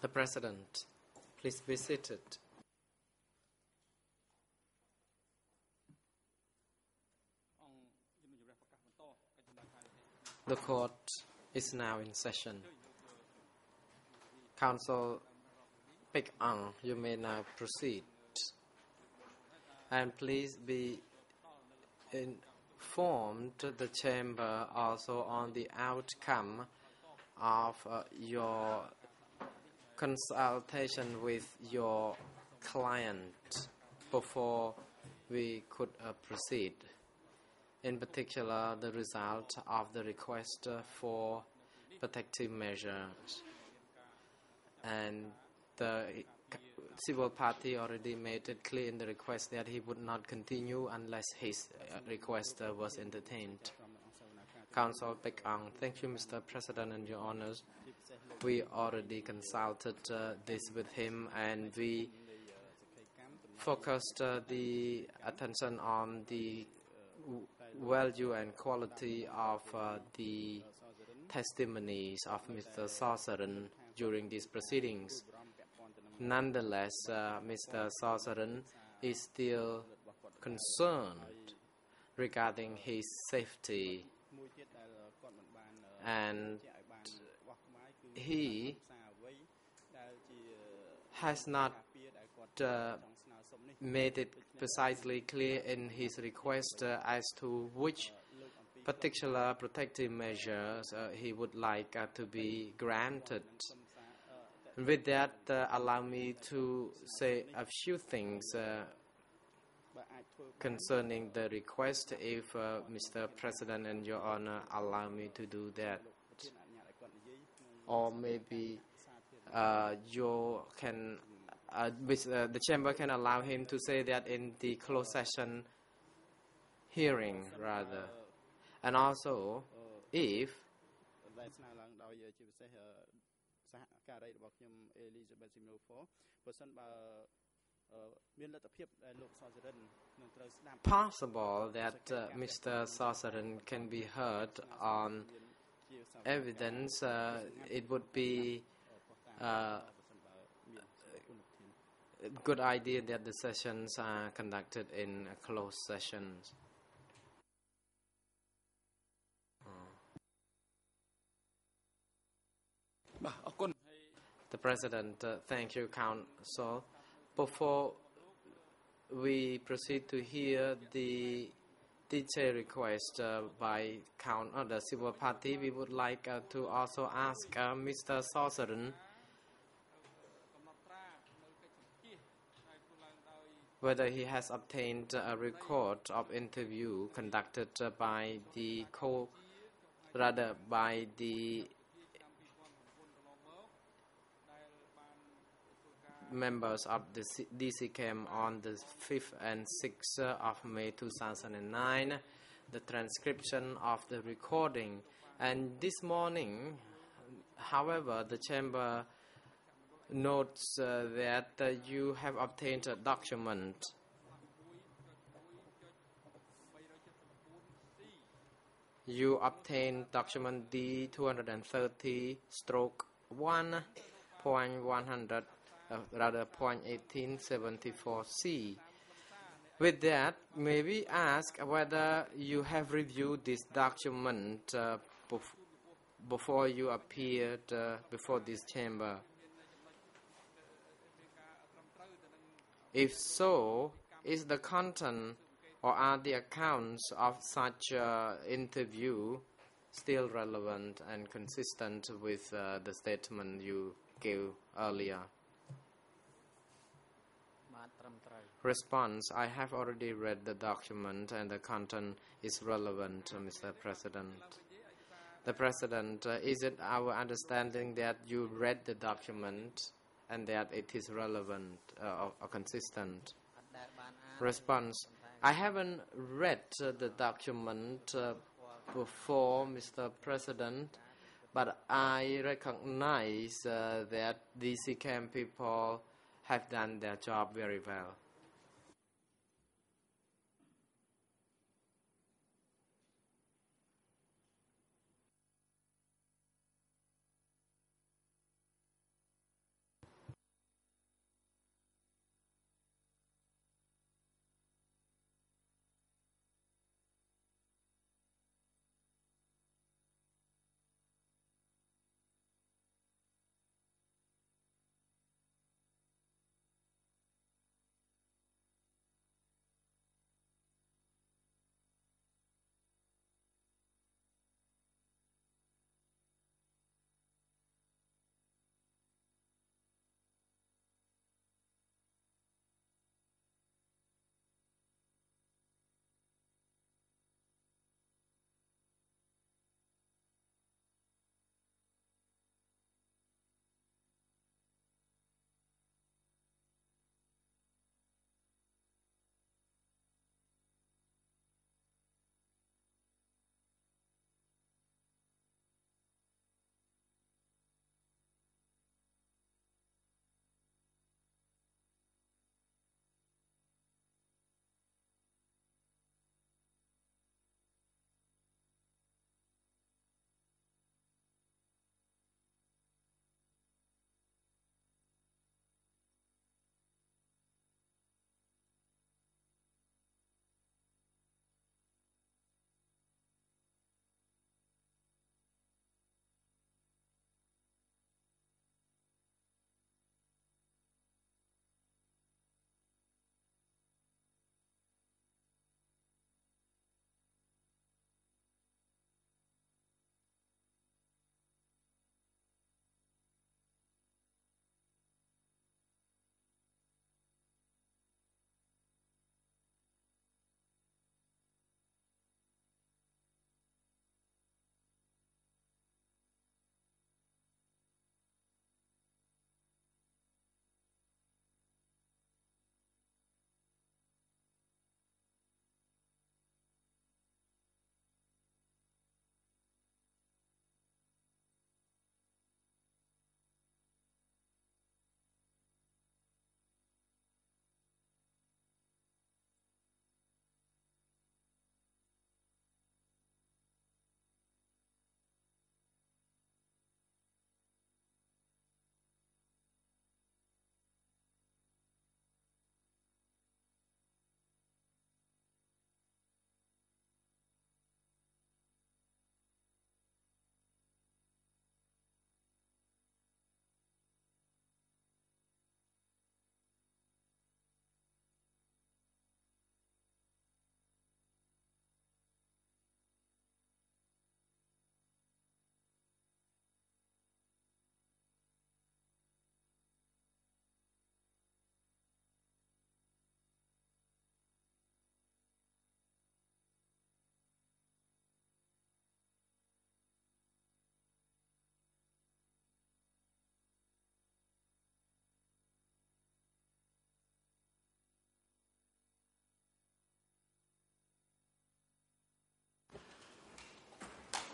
The President, please be seated. The court is now in session. Counsel Pek Ang, you may now proceed. And please be informed the chamber also on the outcome of your consultation with your client before we could proceed. In particular, the result of the request for protective measures. And the civil party already made it clear in the request that he would not continue unless his request was entertained. Counsel Pek Ang, thank you, Mr. President and Your Honors. We already consulted this with him, and we focused the attention on the value and quality of the testimonies of Mr. Sawsaran during these proceedings. Nonetheless, Mr. Sawsaran is still concerned regarding his safety, and he has not made it precisely clear in his request as to which particular protective measures he would like to be granted. With that, allow me to say a few things concerning the request, if Mr. President and Your Honor allow me to do that. Or maybe you can, the chamber can allow him to say that in the closed session hearing, rather. And also, if possible that Mr. Sawsaran can be heard on evidence, it would be a good idea that the sessions are conducted in closed sessions. The President, thank you, Counsel. Before we proceed to hear the detailed request by the civil party, we would like to also ask Mr. Sawsaran whether he has obtained a record of interview conducted by the members of the DCCAM on the 5th and 6th of May 2009, the transcription of the recording. And this morning, however, the chamber notes that you have obtained a document you obtained document D230-1.1874C. With that, may we ask whether you have reviewed this document before you appeared before this chamber? If so, is the content or are the accounts of such interview still relevant and consistent with the statement you gave earlier? Response: I have already read the document and the content is relevant, Mr. President. The President, is it our understanding that you read the document and that it is relevant or consistent? Response: I haven't read the document before, Mr. President, but I recognize that DCCAM people have done their job very well.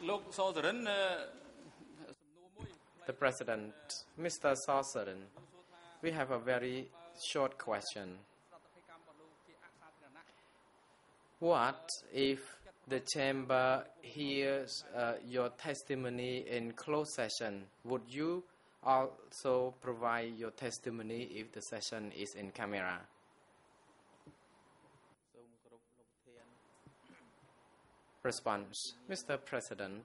The President, Mr. Sorcerin, we have a very short question. What if the chamber hears your testimony in closed session? Would you also provide your testimony if the session is in camera? Response, Mr. President,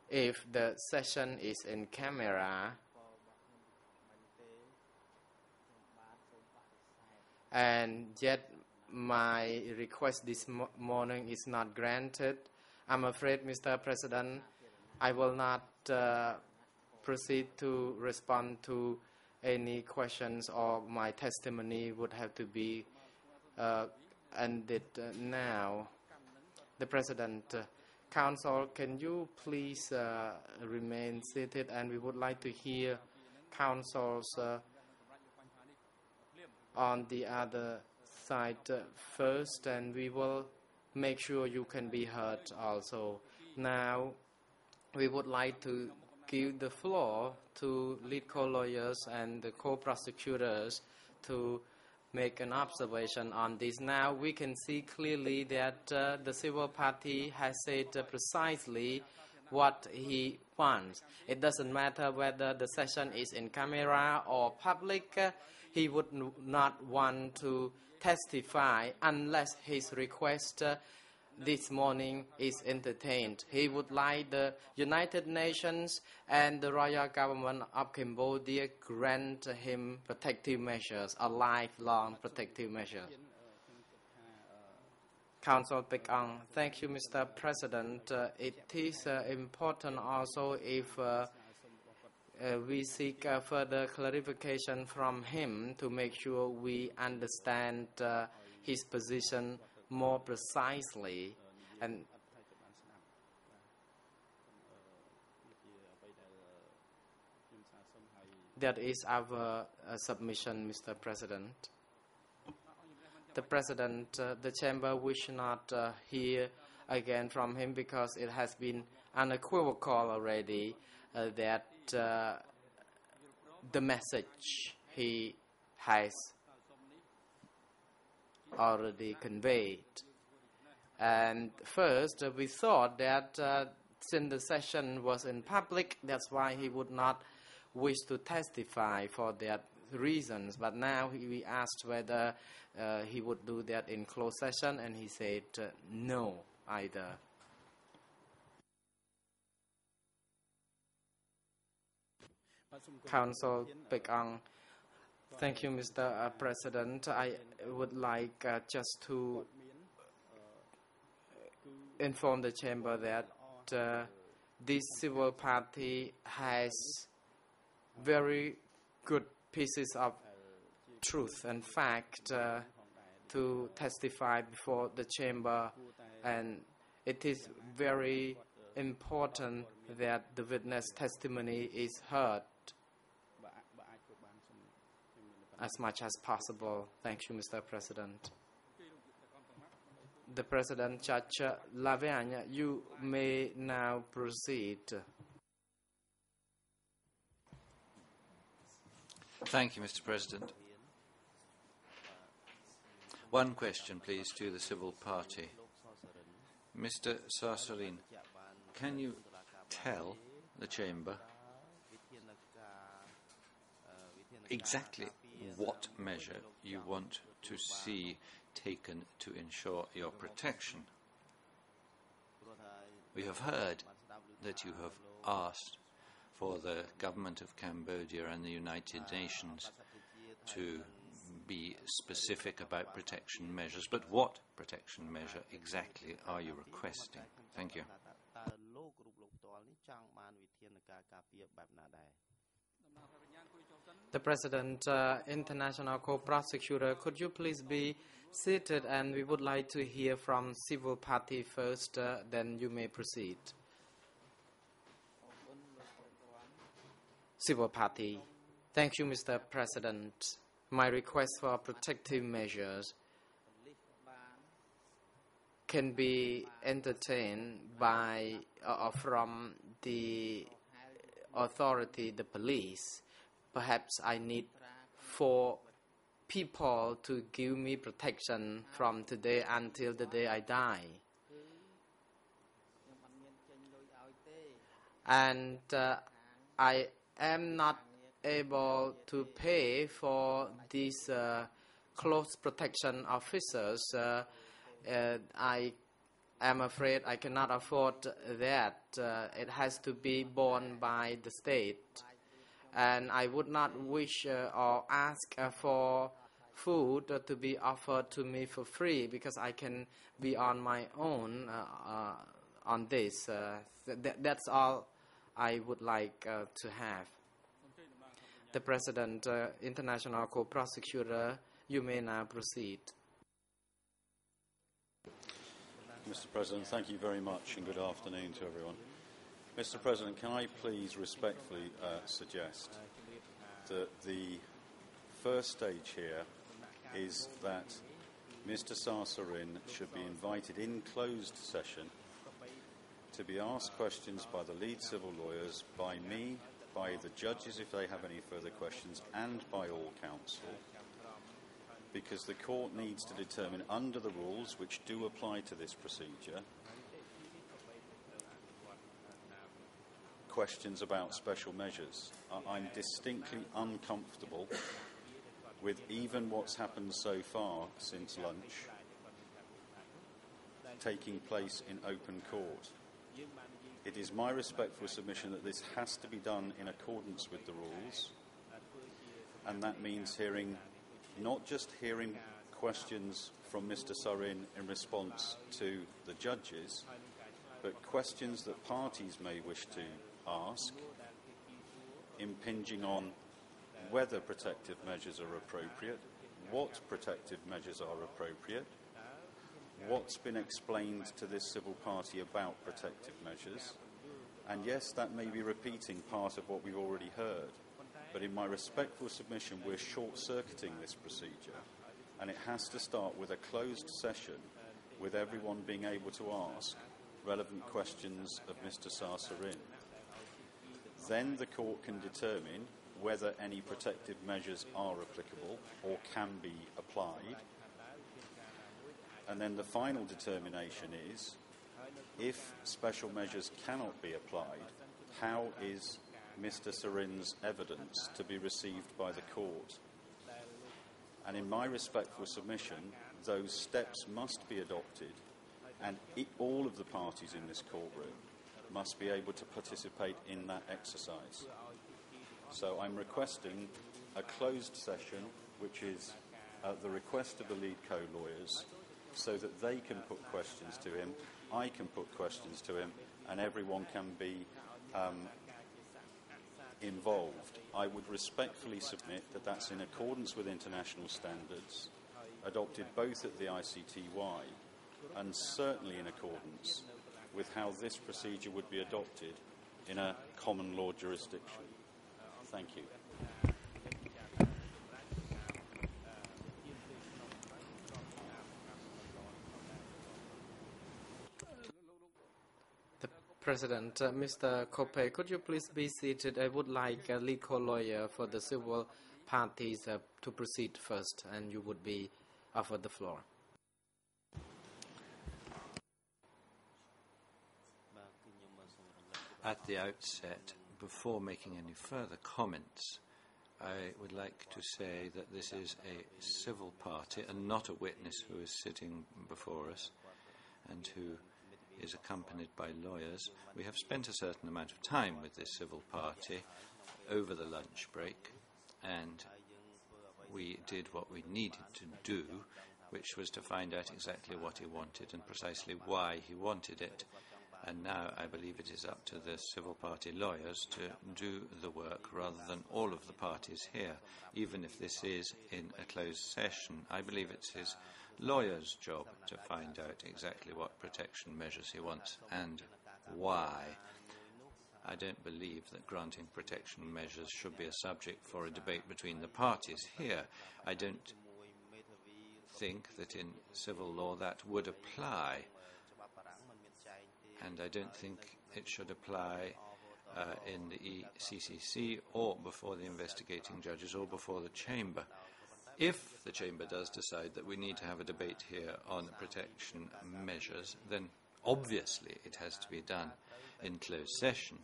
if the session is in camera and yet my request this morning is not granted, I'm afraid, Mr. President, I will not proceed to respond to any questions, or my testimony would have to be ended now. The President, Council, can you please remain seated, and we would like to hear Council's on the other side first, and we will make sure you can be heard also. Now, we would like to give the floor to lead co-lawyers and the co-prosecutors to make an observation on this. Now, we can see clearly that the civil party has said precisely what he wants. It doesn't matter whether the session is in camera or public. He would not want to testify unless his request this morning is entertained. He would like the United Nations and the royal government of Cambodia grant him protective measures, a lifelong protective measure. Council Pekong, thank you, Mr. President. It is important also if we seek further clarification from him to make sure we understand his position more precisely, and that is our submission, Mr. President. The President, the Chamber wish not hear again from him because it has been unequivocal already that the message he has already conveyed. And first, we thought that since the session was in public, that's why he would not wish to testify for that reasons. But now we asked whether he would do that in closed session, and he said no either. Council Pekong. Thank you, Mr. President. I would like just to inform the Chamber that this civil party has very good pieces of truth and fact to testify before the Chamber, and it is very important that the witness testimony is heard as much as possible. Thank you, Mr. President. The President, Judge Lavergne, you may now proceed. Thank you, Mr. President. One question, please, to the civil party. Mr. Sarsorin, can you tell the Chamber exactly what measure you want to see taken to ensure your protection? We have heard that you have asked for the government of Cambodia and the United Nations to be specific about protection measures, but what protection measure exactly are you requesting? Thank you. The President, International Co-Prosecutor, could you please be seated, and we would like to hear from civil party first, then you may proceed. Civil party. Thank you, Mr. President. my request for protective measures can be entertained by or from the authority, the police. Perhaps I need 4 people to give me protection from today until the day I die. And I am not able to pay for these close protection officers. I am afraid I cannot afford that. It has to be borne by the state. And I would not wish or ask for food to be offered to me for free, because I can be on my own on this. That's all I would like to have. The President, International Co-Prosecutor, you may now proceed. Mr. President, thank you very much and good afternoon to everyone. Mr. President, can I please respectfully suggest that the first stage here is that Mr. Sarsarin should be invited in closed session to be asked questions by the lead civil lawyers, by me, by the judges if they have any further questions, and by all counsel, because the court needs to determine under the rules which do apply to this procedure questions about special measures. I'm distinctly uncomfortable with even what's happened so far since lunch taking place in open court. It is my respectful submission that this has to be done in accordance with the rules, and that means not just hearing questions from Mr. Sarin in response to the judges, but questions that parties may wish to ask, impinging on whether protective measures are appropriate, what protective measures are appropriate, what's been explained to this civil party about protective measures. And yes, that may be repeating part of what we've already heard, but in my respectful submission, we're short-circuiting this procedure, and it has to start with a closed session with everyone being able to ask relevant questions of Mr. Sarsarin. Then the court can determine whether any protective measures are applicable or can be applied. And then the final determination is, if special measures cannot be applied, how is Mr. Sarin's evidence to be received by the court? And in my respectful submission, those steps must be adopted, and all of the parties in this courtroom must be able to participate in that exercise. So I'm requesting a closed session, which is at the request of the lead co-lawyers, so that they can put questions to him, I can put questions to him, and everyone can be involved. I would respectfully submit that that's in accordance with international standards, adopted both at the ICTY and certainly in accordance with how this procedure would be adopted in a common law jurisdiction. Thank you. The President, Mr. Kope, could you please be seated? I would like a lead co-lawyer for the civil parties to proceed first, and you would be offered the floor. At the outset, before making any further comments, I would like to say that this is a civil party and not a witness who is sitting before us and who is accompanied by lawyers. We have spent a certain amount of time with this civil party over the lunch break, and we did what we needed to do, which was to find out exactly what he wanted and precisely why he wanted it. And now I believe it is up to the civil party lawyers to do the work rather than all of the parties here. Even if this is in a closed session, I believe it's his lawyer's job to find out exactly what protection measures he wants and why. I don't believe that granting protection measures should be a subject for a debate between the parties here. I don't think that in civil law that would apply, and I don't think it should apply in the ECCC or before the investigating judges or before the Chamber. If the Chamber does decide that we need to have a debate here on protection measures, then obviously it has to be done in closed session.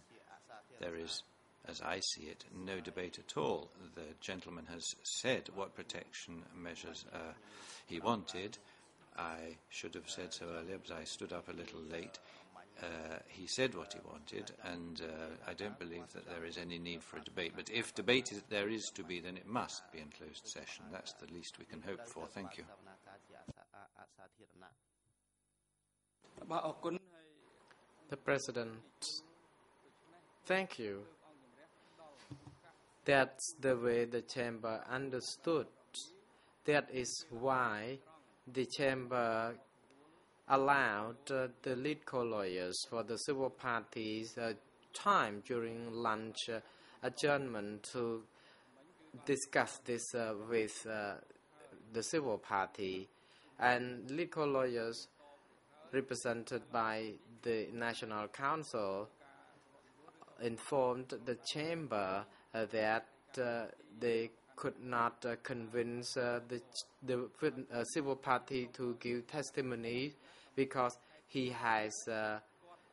There is, as I see it, no debate at all. The gentleman has said what protection measures he wanted. I should have said so earlier, but I stood up a little late. He said what he wanted, and I don't believe that there is any need for a debate. But if debate there is to be, then it must be in closed session. That's the least we can hope for. Thank you. The President, thank you. That's the way the Chamber understood. That is why the Chamber allowed the lead co-lawyers for the civil parties time during lunch adjournment to discuss this with the civil party. And lead co-lawyers represented by the National Council informed the Chamber that they could not convince the civil party to give testimony because he has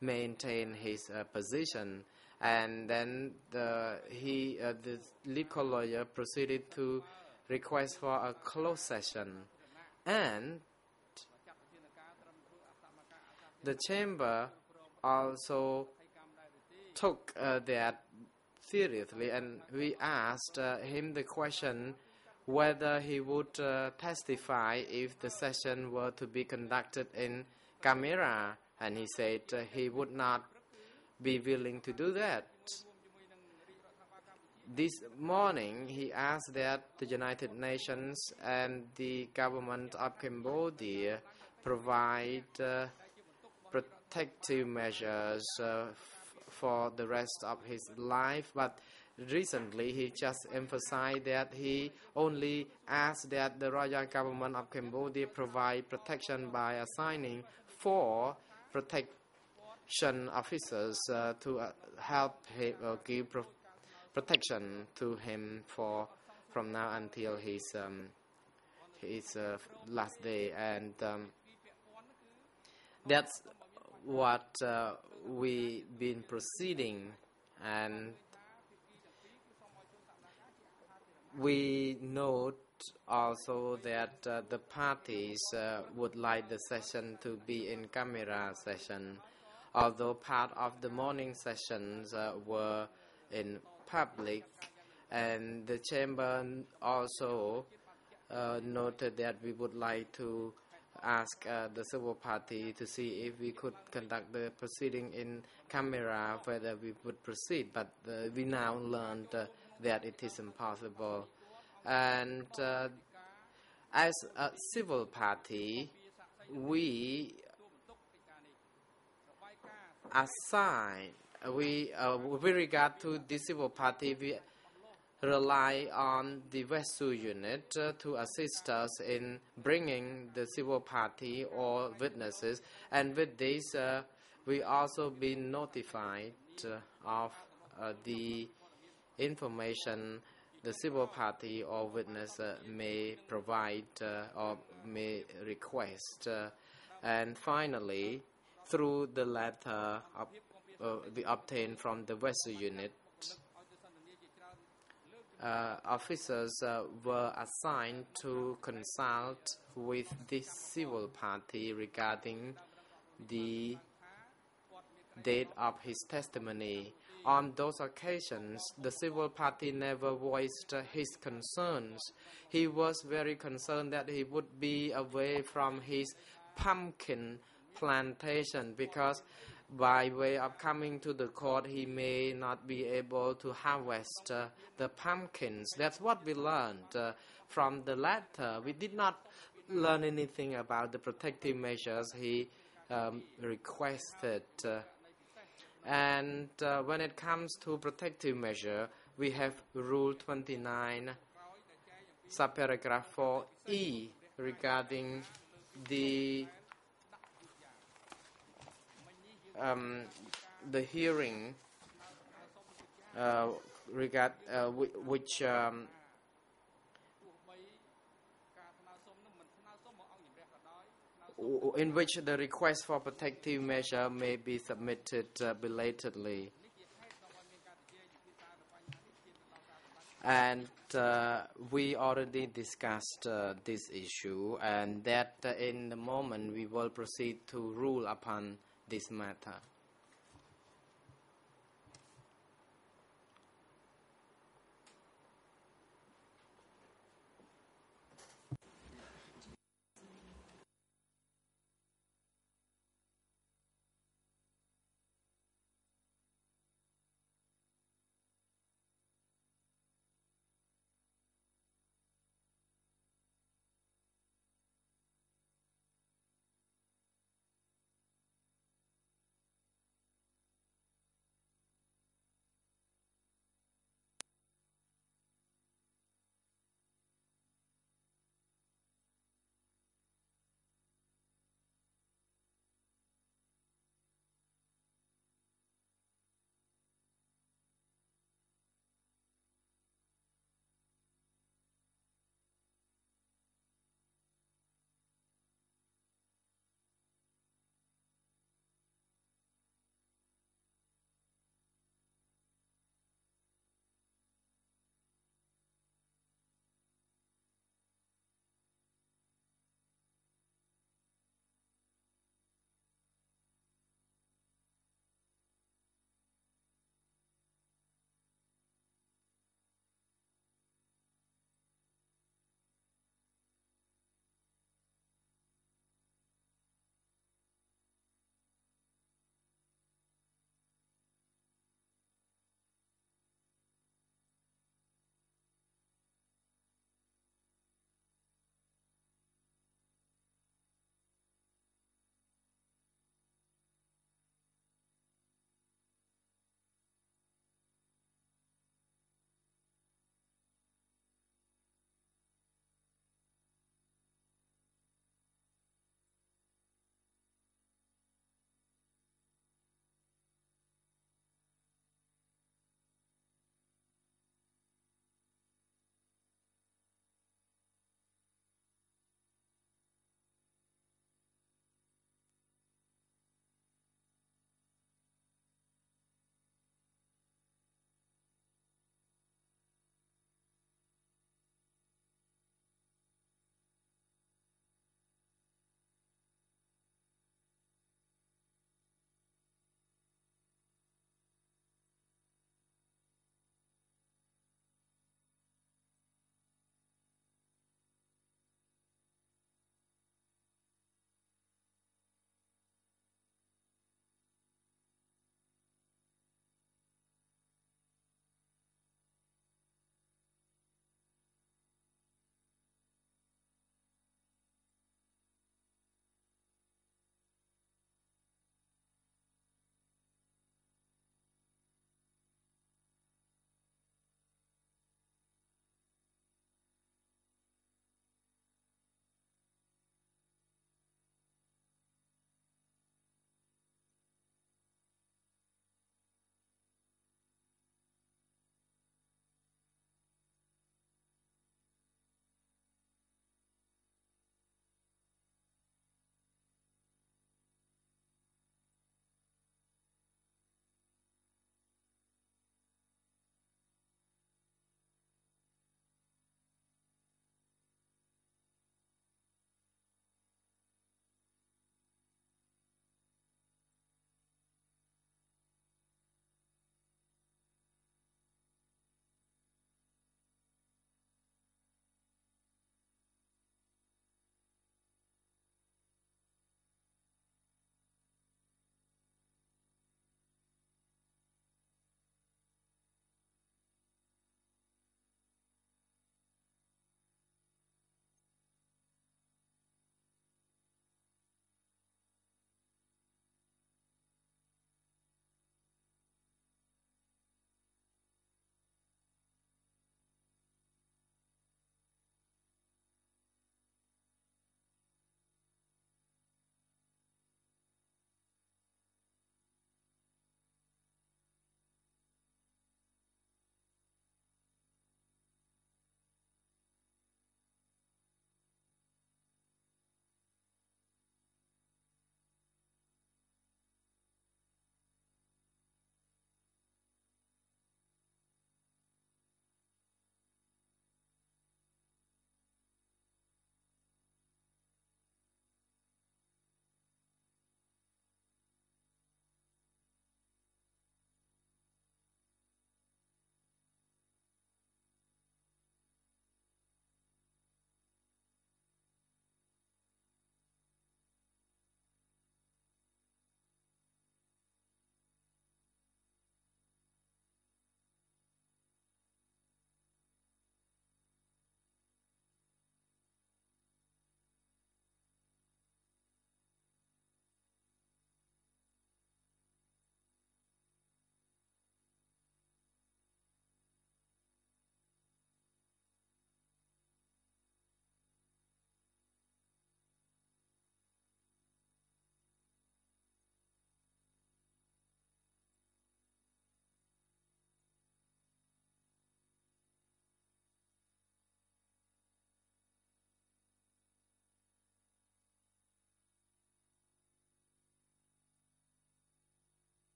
maintained his position. And then the lead co-lawyer proceeded to request for a closed session. And the Chamber also took that seriously, and we asked him the question whether he would testify if the session were to be conducted in camera, and he said he would not be willing to do that. This morning, he asked that the United Nations and the government of Cambodia provide protective measures for the rest of his life, but recently he just emphasized that he only asked that the royal government of Cambodia provide protection by assigning 4 protection officers to help him give protection to him from now until his last day, and that's what we've been proceeding, and we note also that the parties would like the session to be in camera session, although part of the morning sessions were in public, and the Chamber also noted that we would like to ask the civil party to see if we could conduct the proceeding in camera, whether we would proceed, but we now learned that it is impossible. And as a civil party, we assign, with regard to the civil party, we rely on the Westsu unit to assist us in bringing the civil party or witnesses, and with this we also been notified of the information the civil party or witness may provide or may request. And finally, through the letter we obtained from the Westsu unit, officers were assigned to consult with the civil party regarding the date of his testimony. On those occasions, the civil party never voiced his concerns. He was very concerned that he would be away from his pumpkin plantation because by way of coming to the court, he may not be able to harvest the pumpkins. That's what we learned from the letter. We did not learn anything about the protective measures he requested. And when it comes to protective measure, we have Rule 29, subparagraph 4E, regarding the hearing which in which the request for protective measure may be submitted belatedly. And we already discussed this issue, and that in the moment we will proceed to rule upon this matter.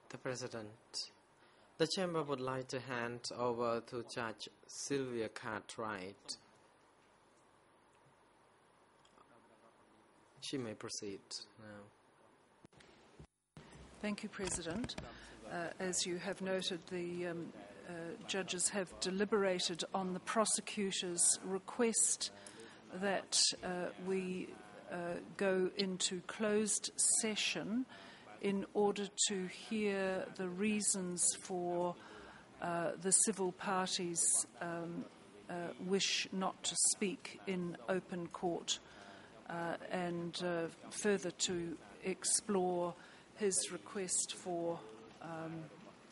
The President. The Chamber would like to hand over to Judge Sylvia Cartwright. She may proceed now. Thank you, President. As you have noted, the judges have deliberated on the prosecutor's request that we go into closed session in order to hear the reasons for the civil parties' wish not to speak in open court and further to explore his request for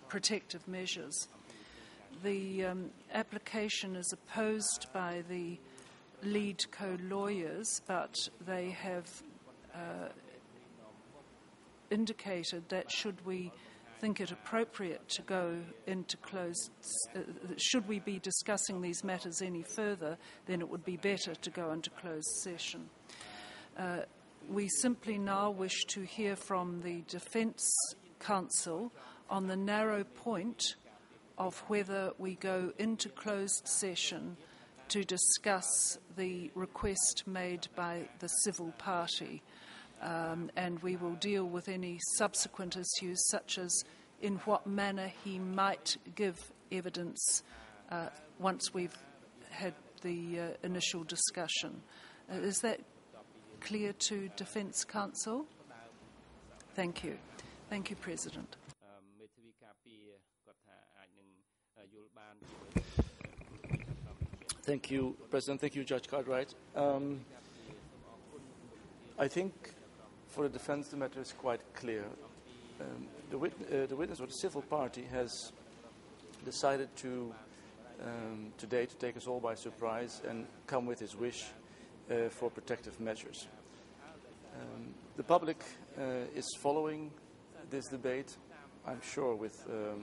protective measures. The application is opposed by the lead co-lawyers, but they have indicated that should we think it appropriate to go into should we be discussing these matters any further, then it would be better to go into closed session. We simply now wish to hear from the Defence Counsel on the narrow point of whether we go into closed session to discuss the request made by the civil party. And we will deal with any subsequent issues, such as in what manner he might give evidence once we've had the initial discussion. Is that clear to Defence Counsel? Thank you. Thank you, President. Thank you, President. Thank you, Judge Cartwright. I think for the defence the matter is quite clear. The witness or the civil party has decided today to take us all by surprise and come with his wish for protective measures. The public is following this debate, I'm sure, with a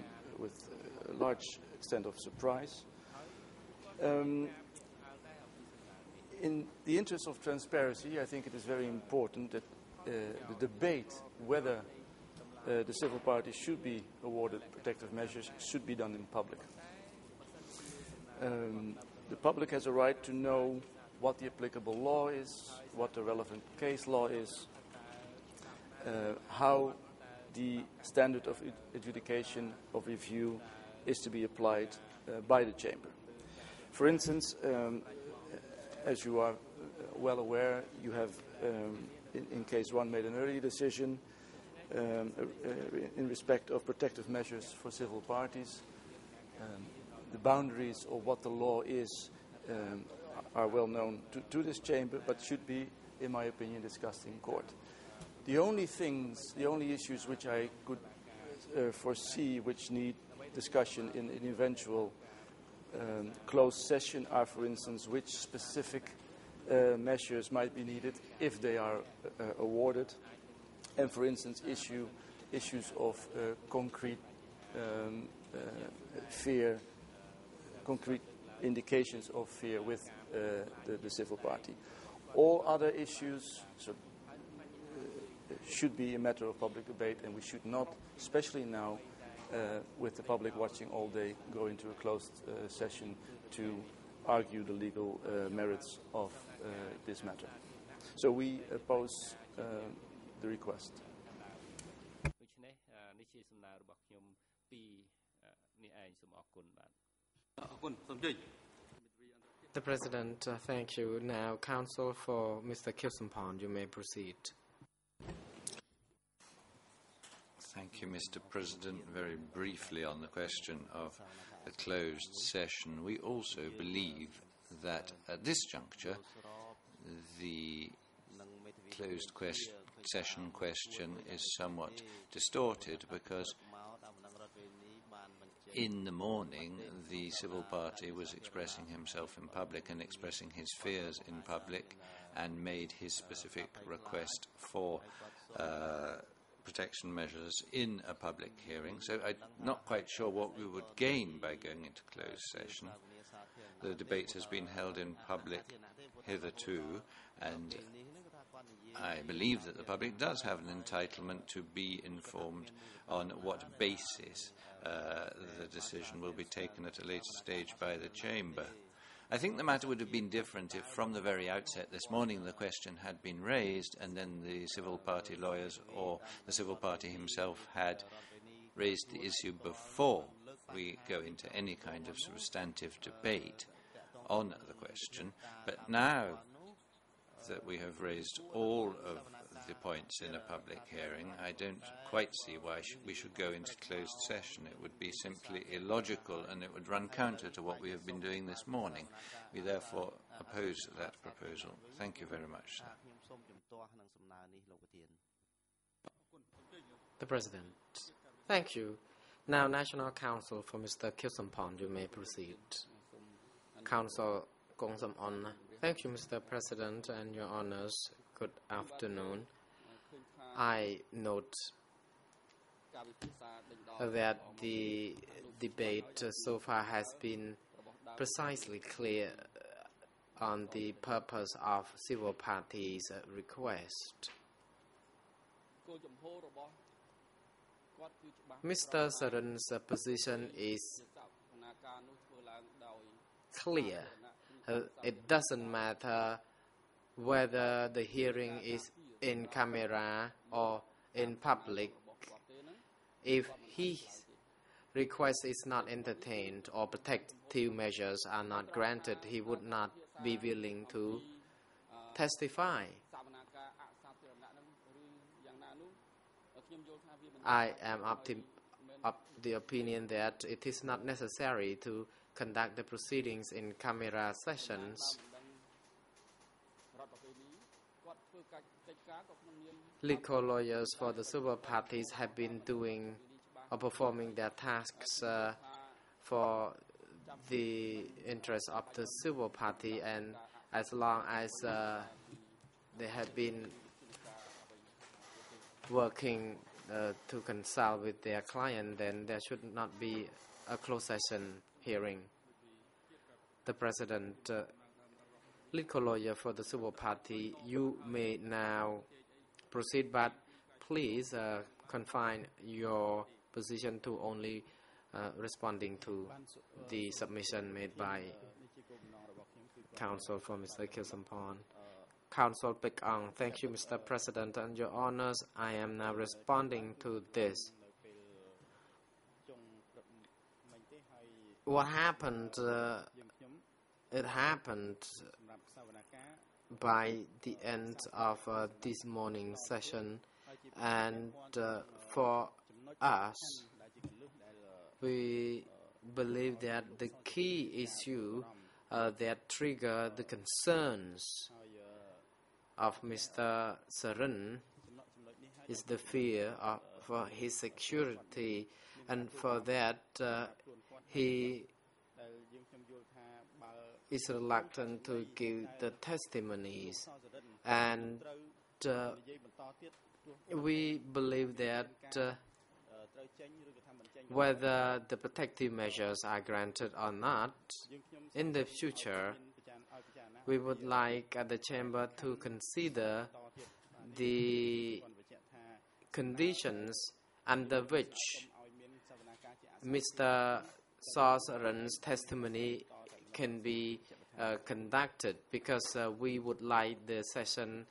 large extent of surprise. In the interest of transparency, I think it is very important that the debate whether the civil party should be awarded protective measures should be done in public. The public has a right to know what the applicable law is, what the relevant case law is, how the standard of adjudication of review is to be applied by the Chamber. For instance, as you are well aware, you have, in case one, made an early decision in respect of protective measures for civil parties. The boundaries of what the law is are well known to this Chamber, but should be, in my opinion, discussed in court. The only issues which I could foresee which need discussion in an eventual closed session are, for instance, which specific measures might be needed if they are awarded, and, for instance, issues of concrete fear, concrete indications of fear with the civil party. All other issues should be a matter of public debate, and we should not, especially now, with the public watching all day, go into a closed session to argue the legal merits of this matter. So we oppose the request. The President, thank you. Now, counsel for Mr. Kilsampon, you may proceed. Thank you, Mr. President. Very briefly on the question of the closed session, we also believe that at this juncture the closed session question is somewhat distorted, because in the morning the civil party was expressing himself in public and expressing his fears in public and made his specific request for protection measures in a public hearing. So I'm not quite sure what we would gain by going into closed session. The debate has been held in public hitherto, and I believe that the public does have an entitlement to be informed on what basis the decision will be taken at a later stage by the Chamber. I think the matter would have been different if from the very outset this morning the question had been raised and then the civil party lawyers or the civil party himself had raised the issue before we go into any kind of substantive debate on the question. But now that we have raised all of the points in a public hearing, I don't quite see why we should go into closed session. It would be simply illogical and it would run counter to what we have been doing this morning. We therefore oppose that proposal. Thank you very much, sir. The President. Thank you. Now, National Counsel for Mr. Kilsampon, you may proceed. Counsel Kongsamon. Thank you, Mr. President and Your Honours. Good afternoon. I note that the debate so far has been precisely clear on the purpose of civil parties' request. Mr. Saran's position is clear. It doesn't matter whether the hearing is in camera or in public. If his request is not entertained or protective measures are not granted, he would not be willing to testify. I am of the opinion that it is not necessary to conduct the proceedings in camera sessions. Legal lawyers for the civil parties have been doing or performing their tasks for the interest of the civil party, and as long as they have been working to consult with their client, then there should not be a closed session hearing. The President, legal lawyer for the civil party, you may now proceed, but please confine your position to only responding to the submission made by counsel for Mr. Kilsampon. Counsel Pek-ong. Thank you, Mr. President and Your Honours. I am now responding to this. What happened? It happened by the end of this morning's session, and for us, we believe that the key issue that triggered the concerns of Mr. Saran is the fear for his security, and for that he is reluctant to give the testimonies, and we believe that whether the protective measures are granted or not, in the future, we would like the Chamber to consider the conditions under which Mr. Saran's testimony can be conducted, because we would like the session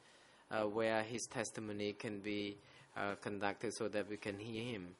where his testimony can be conducted so that we can hear him.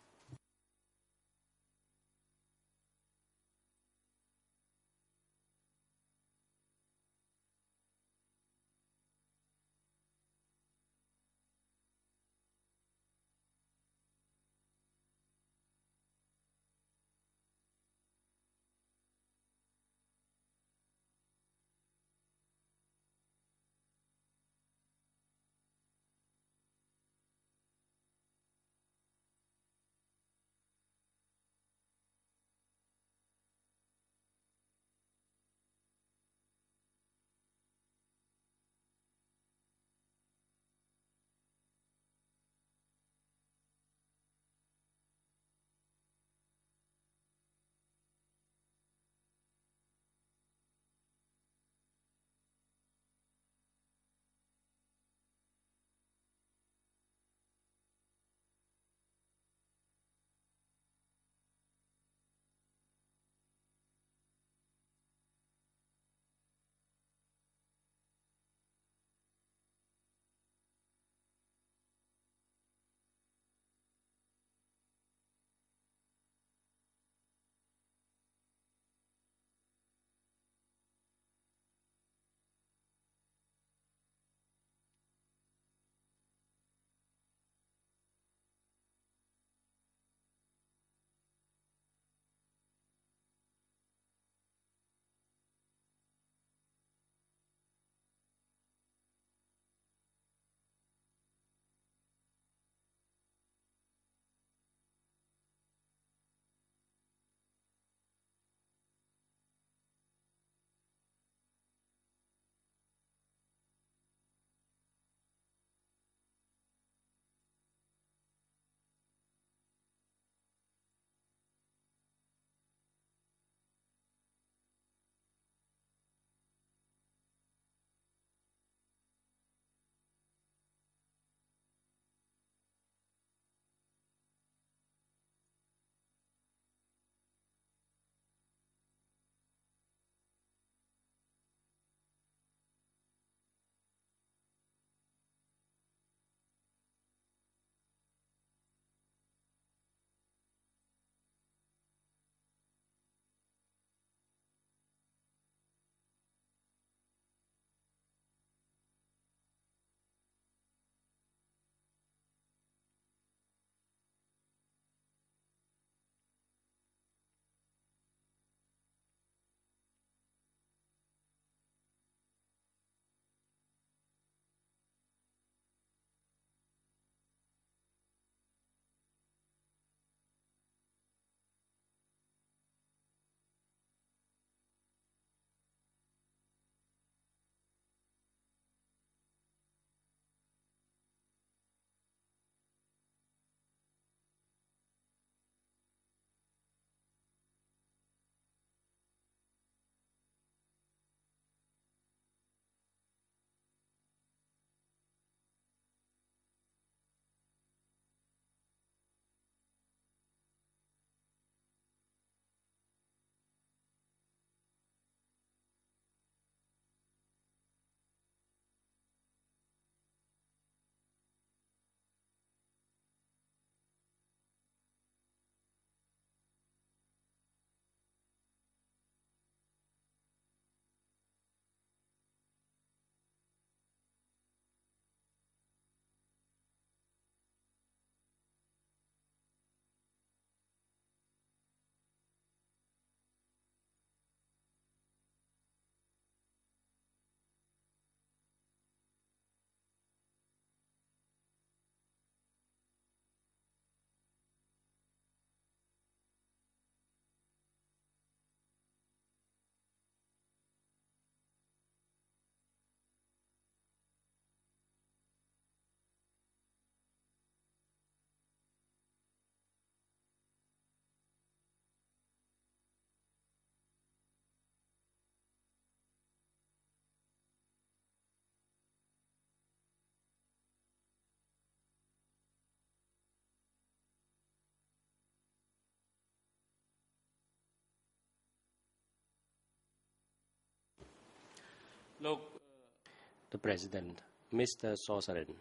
The President, Mr. Sosarin.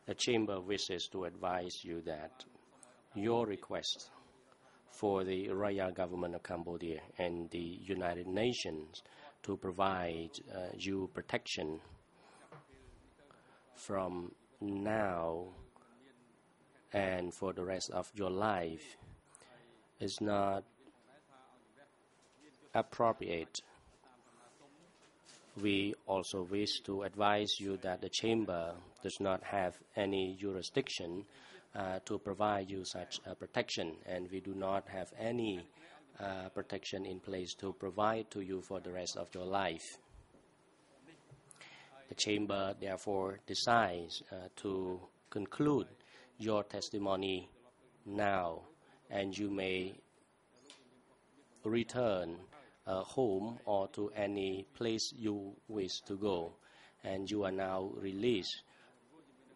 The Chamber wishes to advise you that your request for the Royal Government of Cambodia and the United Nations to provide you protection from now and for the rest of your life is not appropriate. We also wish to advise you that the Chamber does not have any jurisdiction to provide you such protection, and we do not have any protection in place to provide to you for the rest of your life. The Chamber therefore decides to conclude your testimony now, and you may return home or to any place you wish to go, and you are now released.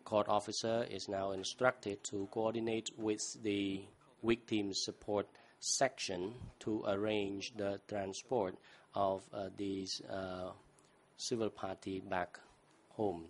Court officer is now instructed to coordinate with the victim support section to arrange the transport of these civil party back home.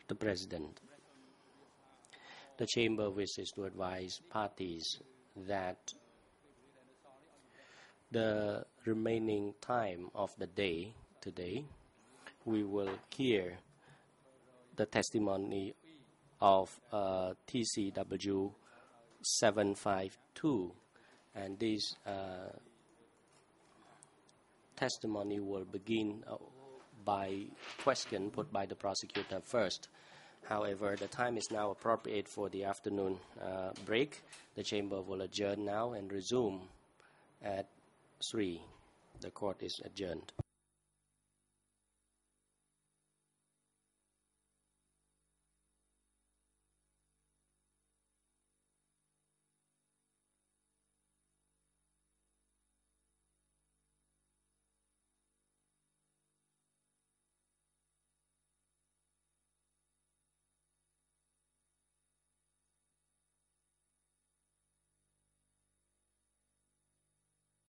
The President. The Chamber wishes to advise parties that the remaining time of the day today, we will hear the testimony of TCW 752, and this testimony will begin by question put by the prosecutor first. However, the time is now appropriate for the afternoon break. The Chamber will adjourn now and resume at 3. The court is adjourned.